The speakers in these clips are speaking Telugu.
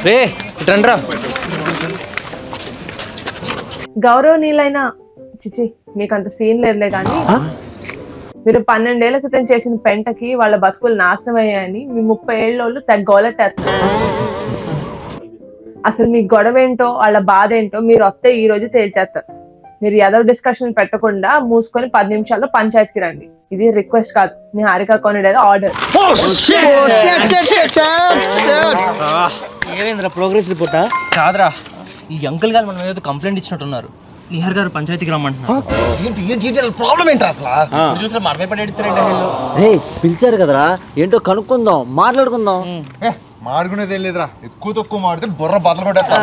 రే రండ్రా. గౌరవనీయులైన చిచి మీకు అంత సీన్ లేదులే కానీ మీరు 12 ఏళ్ల క్రితం చేసిన పెంటకి వాళ్ళ బతుకులు నాశనం అయ్యాయని మీ 30 ఏళ్ళోళ్ళు గోలెట్టేస్తున్నారు. అసలు మీ గొడవ ఏంటో వాళ్ళ బాధ ఏంటో మీరు వస్తే ఈ రోజు తేల్చేస్తారు. మీరు ఏదో డిస్కషన్ పెట్టకుండా మూసుకొని 10 నిమిషాల్లో పంచాయతీకి రండి. ఇది రిక్వెస్ట్ కాదు, మీ హారిక కొనిడేగా ఆర్డర్. ఏమైందిరా ప్రోగ్రెస్ రిపోర్టా? కాదురా, ఈ అంకుల్ గారు మనం ఏదో కంప్లైంట్ ఇచ్చినట్టున్నారు. నిహార్ గారు పంచాయతీకి రమ్మంటున్నారు. ప్రాబ్లం ఏంటి అసలు? చూసిన మనమే పడి పిలిచారు కదరా, ఏంటో కనుక్కుందాం, మాట్లాడుకుందాం. మాడుకునేది ఏం లేదురా, ఎక్కువ తక్కువ మాడితే బుర్ర బద్దలు కొట్టేస్తా.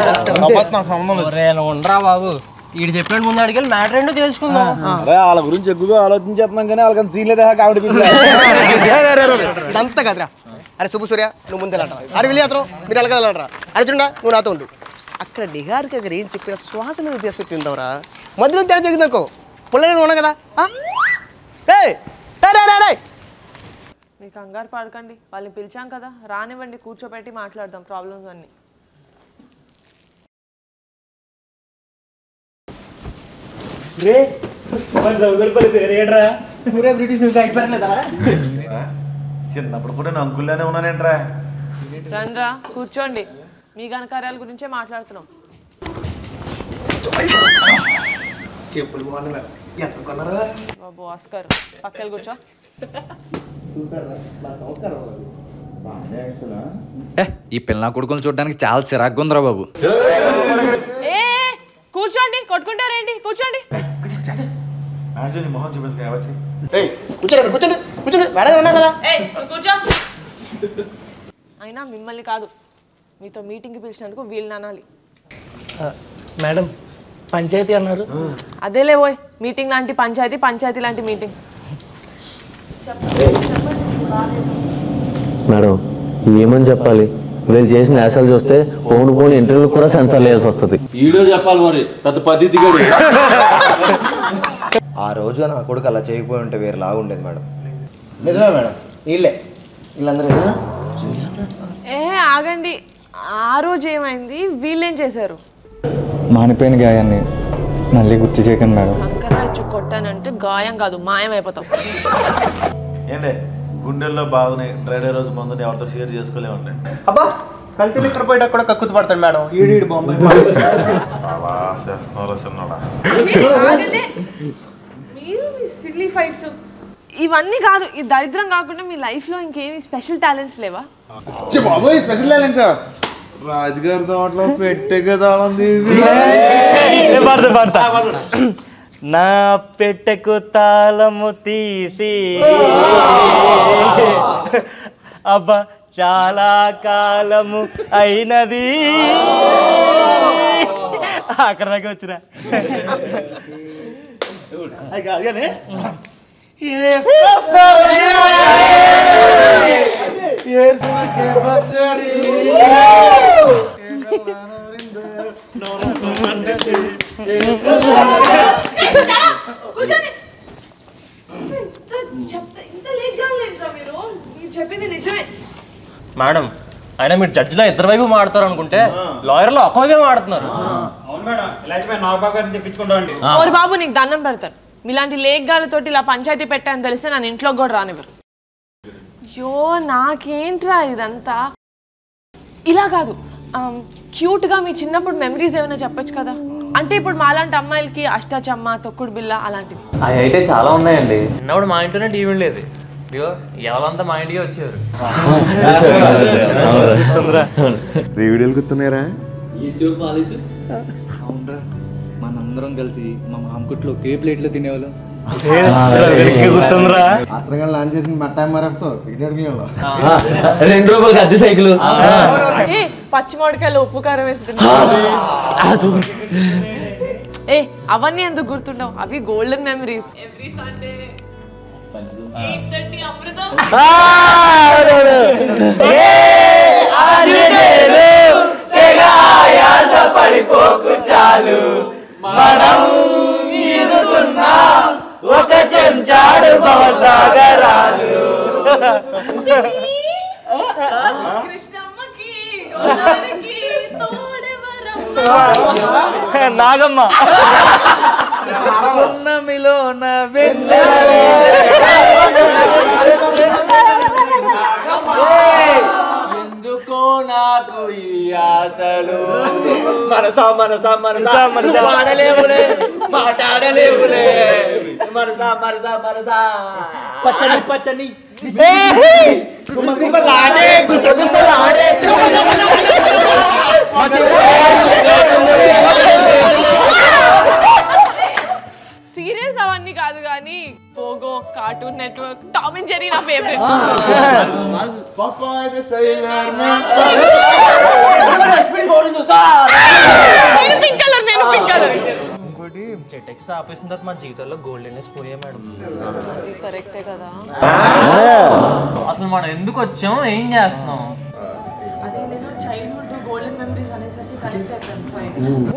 ఉండరా బాబు, వీడు చెప్పినట్టు ముందు అడిగి మ్యాటర్ ఏంటో తెలుసుకుందాం. వాళ్ళ గురించి ఎక్కువగా ఆలోచించేస్తున్నాం కానీ వాళ్ళకి సీన్ లేదా కామెడీ. ఇదంతా కదరా. అరే శుభ సూర్య, నువ్వు ముందు వెళ్ళంటారా? అరే వెళ్ళి అతను మీరు వెళ్ళగలంటారా? అరే చూడా, నువ్వు నాతో ఉండు. అక్కడ నిహారిక దగ్గర ఏం చెప్పిన శ్వాస మీద తీసుపెట్టి ఉందవరా. మధ్యలో తేడా జరిగిందనుకో పుల్లలు ఉన్నా కదా. మీ కంగారు పడకండి, వాళ్ళని పిలిచాం కదా, రానివ్వండి, కూర్చోబెట్టి మాట్లాడదాం ప్రాబ్లమ్స్ అన్ని. చిన్నప్పుడు కూడా నేను అంకుల్లోనే ఉన్నానేంట్రా. రండ్రా కూర్చోండి, మీ ఘనకార్యాల గురించే మాట్లాడుతున్నాం. బాబు ఆస్కర్ పక్కన కూర్చో. ఈ పిల్ల కొడుకులు చూడడానికి చాలా చిరాగ్గా ఉందిరా బాబు. కూర్చోండి, కొట్టుకుంటారేంటి? కూర్చోండి. అయినా మిమ్మల్ని కాదు, మీతో మీటింగ్కి పిలిచినందుకు వీళ్ళని అనాలి. మేడం పంచాయతీ అన్నారు. అదేలే పోయ్, మీటింగ్ లాంటి పంచాయతీ, పంచాయతీ లాంటి మీటింగ్. మేడం ఏమని చెప్పాలి? వీళ్ళు చేసిన యాసలు చూస్తే పోను ఇంటర్వ్యూ కూడా సెన్సార్ వేయాల్సి వస్తుంది. వీడియో చెప్పాలి మరి, పెద్ద పద్ధతి. ఆ రోజు నా కొడుకు అలా చేయకపోయి ఉంటే వేరే లాగా ఉండేది మేడం. నిజమే మేడం, వీళ్ళందరూ ఆగండి. ఆ రోజు ఏమైంది? వీళ్ళేం చేశారు? మానిపోయిన గాయాన్ని మళ్ళీ గుర్తు చేయకండి మేడం. కంకర్రాచ్చు కొట్టానంటే గాయం కాదు, మాయం అయిపోతాం. ఏంటే గుండెల్లో బాధని డ్రైడే రోజు ముందు ఎవరితో షేర్ చేసుకోలేమండి. అబ్బా కల్తీ ఇక్కడ పోయేటప్పుడు కూడా కక్కుతు పడతాడు మేడం. ఈడు బాంబే మీరు మీ సిల్లీ ఫైట్స్ ఇవన్నీ కాదు. ఈ దరిద్రం కాకుండా మీ లైఫ్ లో ఇంకేమి స్పెషల్ టాలెంట్స్ లేవా? బాబోయ్ స్పెషల్ టాలెంట్స్. రాజుగారి తోటలో పెట్టెగా తాళం తీసి నా పెట్టెకు తాళము తీసి అబ్బా చాలా కాలము అయినది. అక్కడ దాకా వచ్చిన మేడం. అయినా మీరు జడ్జిలో ఇద్దరు వైపు మాడతారు అనుకుంటే లాయర్లో ఒక వైపే మాడుతున్నారు. బాబు నీకు దండం పెడతాను, మీలాంటి లేఖగాలతోటి ఇలా పంచాయతీ పెట్టాను తెలిస్తే నన్ను ఇంట్లోకి కూడా రానివ్వరు. అయ్యో నాకేంట్రా ఇదంతా. ఇలా కాదు, క్యూట్గా మీ చిన్నప్పుడు మెమరీస్ ఏమైనా చెప్పొచ్చు కదా. అంటే ఇప్పుడు మాలాంటి అమ్మాయిలకి అష్టాచమ్మ, తొక్కుడు బిల్ల అలాంటివి అవి అయితే చాలా ఉన్నాయండి. చిన్నప్పుడు మా ఇంట్లోనే టీవీ లేదు, ఎవరంతా మా ఇంటికి వచ్చేవారు. వీడియోలు గుర్తున్నారా? అవునరా, మనందరం కలిసి మా మామకుట్లో ఒకే ప్లేట్లో తినేవాళ్ళం. లాంచ్ చేసిన మట్టా మరఫ్తో 2 రూపాయలకి అద్దె సైకిల్, పచ్చి మామిడికాయలు ఉప్పు కారం వేసి అవన్నీ ఎందుకు గుర్తుండవు? అవి గోల్డెన్ మెమరీస్. ఎవ్రీ సండే 8:30 అమృతం. పడిపోకు చాలు మనం ఒక చెంచాడు భవసాగరాలు. కృష్ణమ్మకి నాగమ్మ ఎందుకో నాకు ఈ ఆశలు మనసా మనసా మనసా మాడలేవులే మాట్లాడలేవులే మనసా మనసా మనసా పచ్చని పచ్చని గుమగుమలాడే గుసగుసలాడే సీరియల్స్ అవన్నీ కాదు కానీ Pogo cartoon network Tom and Jerry నా ఫేవరెట్. నేను పింక్ కలర్ ఇంకోటి చెట్టెక్స్ ఆపేసిన తర్వాత మా జీవితంలో గోల్డెన్నెస్ పోయా మేడం. కరెక్టే కదా. అసలు మనం ఎందుకు వచ్చాం, ఏం చేస్తున్నాం?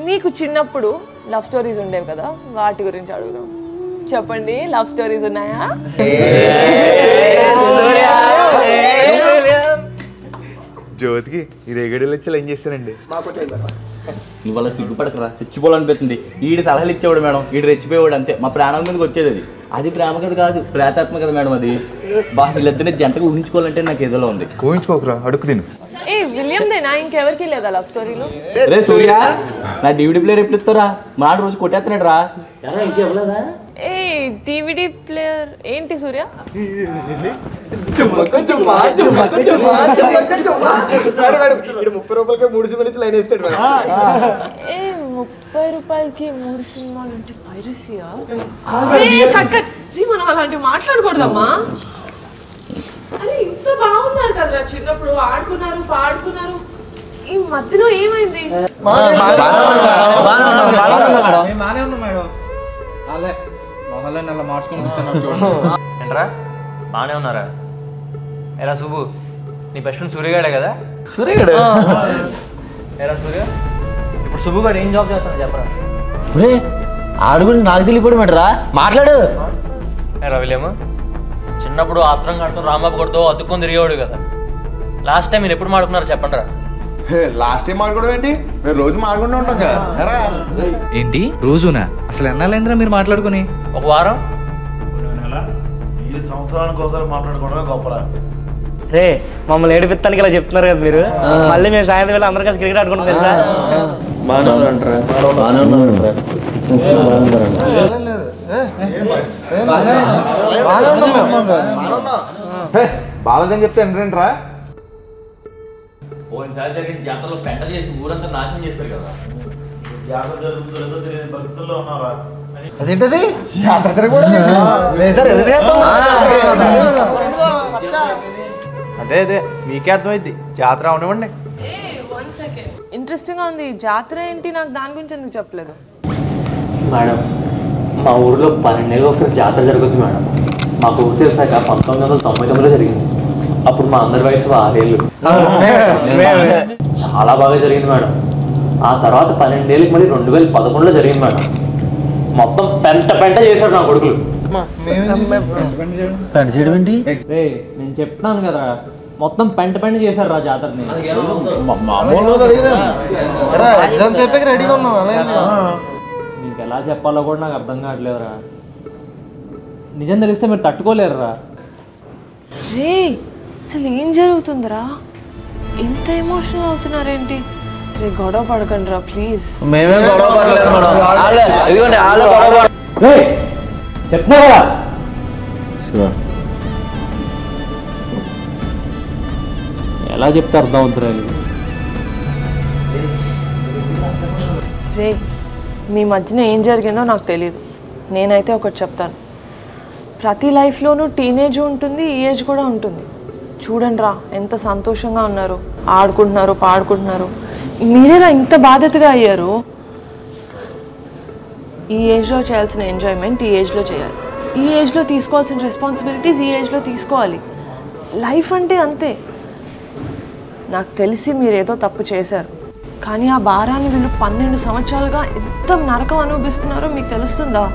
మీకు చిన్నప్పుడు లవ్ స్టోరీస్ ఉండేవి కదా, వాటి గురించి అడుగుదాం. చెప్పండి, లవ్ స్టోరీస్ ఉన్నాయా? జ్యోతికి ఈ రేగడీలు వచ్చి ఏం చేస్తానండి? నువ్వు అలా సిగ్గుపడకరా, చచ్చిపోవాలనిపిస్తుంది. ఈడు సలహాలు ఇచ్చేవాడు మేడం, ఈడు రెచ్చిపోయేవాడు అంతే. మా ప్రాణం మీదకి వచ్చేది అది. అది ప్రేమ కథ కాదు, ప్రేతాత్మ కథ మేడం. అది బాగా వీళ్ళిద్దరిని జంటగా ఊహించుకోవాలంటే నాకు ఏదోలో ఉంది. కోయించుకోకరా, అడుగు తిను. ఏ విలియం దేనా, ఇంకెవరికి లేదా లవ్ స్టోరీలు? రే సూర్య, నా డివిడి ప్లేయర్ ఎప్పుడు ఇస్తారా? మా రోజు కొట్టేస్తున్నాడు రా. ఇంకెవ్వలేదా? ఏ డివిడి ప్లేయర్ ఏంటి సూర్య? ఏ 30 రూపాయలకి 3 సినిమాలు లైన్ వేస్తాడు. ఏ 30 రూపాయలకి 3 సినిమాలు అంటే పైరసీయా? కట్ కట్, మనం అలాంటివి మాట్లాడకూడదమ్మా. అరే ఇంత బాగున్నారు కదరా చిన్నప్పుడు, ఆడుకున్నారు పాడుకున్నారు, ఈ మధ్యలో ఏమైంది? ఏంట్రా బాగానే ఉన్నారా? ఎరా సుబ్బు, నీ బెస్ట్ ఫ్రెండ్ సూర్యగాడే కదా? సూర్యగాడు ఎరా సూర్య, ఇప్పుడు సుబ్బు గారు ఏం జాబ్ చేస్తాను చెప్పరా? ఆడు గురించి నాకు తెలియపోవడమేట్రా, మాట్లాడు. ఎరా విలియమ్, చిన్నప్పుడు ఆత్రం కడుతూ రాంబాబు కొడుతూ అతుక్కొని తిరిగేవాడు కదా. లాస్ట్ టైం మీరు ఎప్పుడు మాడుకున్నారో చెప్పండి రా. లాస్ట్ టైం మాట్లాడడం ఏంటి? మేము రోజు మాట్లాడుకుంటూ ఉంటాం కదా. ఏంటి రోజునా? అసలు ఎన్నాళ్ళైందిరా మీరు మాట్లాడుకుని? ఒక వారం. ఈ సంవత్సరానికి ఒకసారి మాట్లాడుకోవడమే గొప్పరా. రే మమ్మల్ని ఏడిపిస్తానికి ఇలా చెప్తున్నారు కదా మీరు, మళ్ళీ మేము సాయంత్రం వేళ అందరం కలిసి క్రికెట్ ఆడుకుంటాం తెలుసా? బాగాలేదని చెప్తే ఏంటంటరా? ఓసారి జరిగిన జాతరలో పెంట చేసి ఊరంతా నాశనం చేస్తారు కదా. జాతర జరుగుతుందో తెలియని పరిస్థితుల్లో ఉన్నారా? అదేంటది జాతర అదే అదే మీకే అర్థమైంది. జాతర అవనివ్వండి. ఇంట్రెస్టింగ్ గా ఉంది. జాతర ఏంటి? నాకు దాని గురించి ఎందుకు చెప్పలేదు? మేడం, మా ఊర్లో 12 నెలలు ఒకసారి జాతర జరుగుతుంది మేడం. మాకు ఊరు తెలిసాక 1999లో జరిగింది. అప్పుడు మా అందరి వయసు 6 ఏళ్ళు. చాలా బాగా జరిగింది మేడం. ఆ తర్వాత 12 ఏళ్ళకి మళ్ళీ 2011లో జరిగింది మేడం. మొత్తం పెంట చేశాడు నా కొడుకులు. నేను చెప్తాను కదా, మొత్తం పెంట చేశారు రా జాతరని. నీకు ఎలా చెప్పాలో కూడా నాకు అర్థం కావట్లేదురా. నిజం తెలిస్తే మీరు తట్టుకోలేరురా. రే అసలు ఏం జరుగుతుందిరా? ఇంత ఎమోషనల్ అవుతున్నారేంటి? రే గొడవ పడకండి రా ప్లీజ్. మేమేం గొడవ పడలేదు చెప్తున్నా కదా. ఎలా చెప్తే అర్థం అవుతురా? రే మీ మధ్యన ఏం జరిగిందో నాకు తెలీదు. నేనైతే ఒకటి చెప్తాను, ప్రతి లైఫ్లోనూ టీనేజ్ ఉంటుంది, ఈ ఏజ్ కూడా ఉంటుంది. చూడండి రా ఎంత సంతోషంగా ఉన్నారు, ఆడుకుంటున్నారు పాడుకుంటున్నారు. మీరేలా ఇంత బాధ్యతగా అయ్యారు? ఈ ఏజ్లో చేయాల్సిన ఎంజాయ్మెంట్ ఈ ఏజ్లో చేయాలి, ఈ ఏజ్లో తీసుకోవాల్సిన రెస్పాన్సిబిలిటీస్ ఈ ఏజ్లో తీసుకోవాలి. లైఫ్ అంటే అంతే. నాకు తెలిసి మీరేదో తప్పు చేశారు, కానీ ఆ భారాన్ని వీళ్ళు 12 సంవత్సరాలుగా ఎంత నరకం అనుభవిస్తున్నారో మీకు తెలుస్తుందా?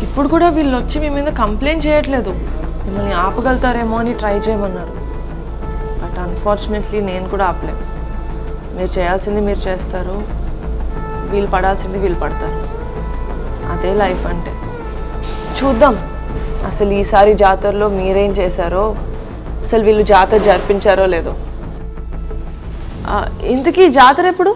ఇప్పుడు కూడా వీళ్ళు వచ్చి మీ మీద కంప్లైంట్ చేయట్లేదు, మిమ్మల్ని ఆపగలుగుతారేమో అని ట్రై చేయమన్నారు. బట్ అన్ఫార్చునేట్లీ నేను కూడా ఆపలేను. మీరు చేయాల్సింది మీరు చేస్తారు, వీళ్ళు పడాల్సింది వీళ్ళు పడతారు. అదే లైఫ్ అంటే. చూద్దాం అసలు ఈసారి జాతరలో మీరేం చేశారో, అసలు వీళ్ళు జాతర జరిపించారో లేదో. ఇంతకీ జాతర ఎప్పుడు?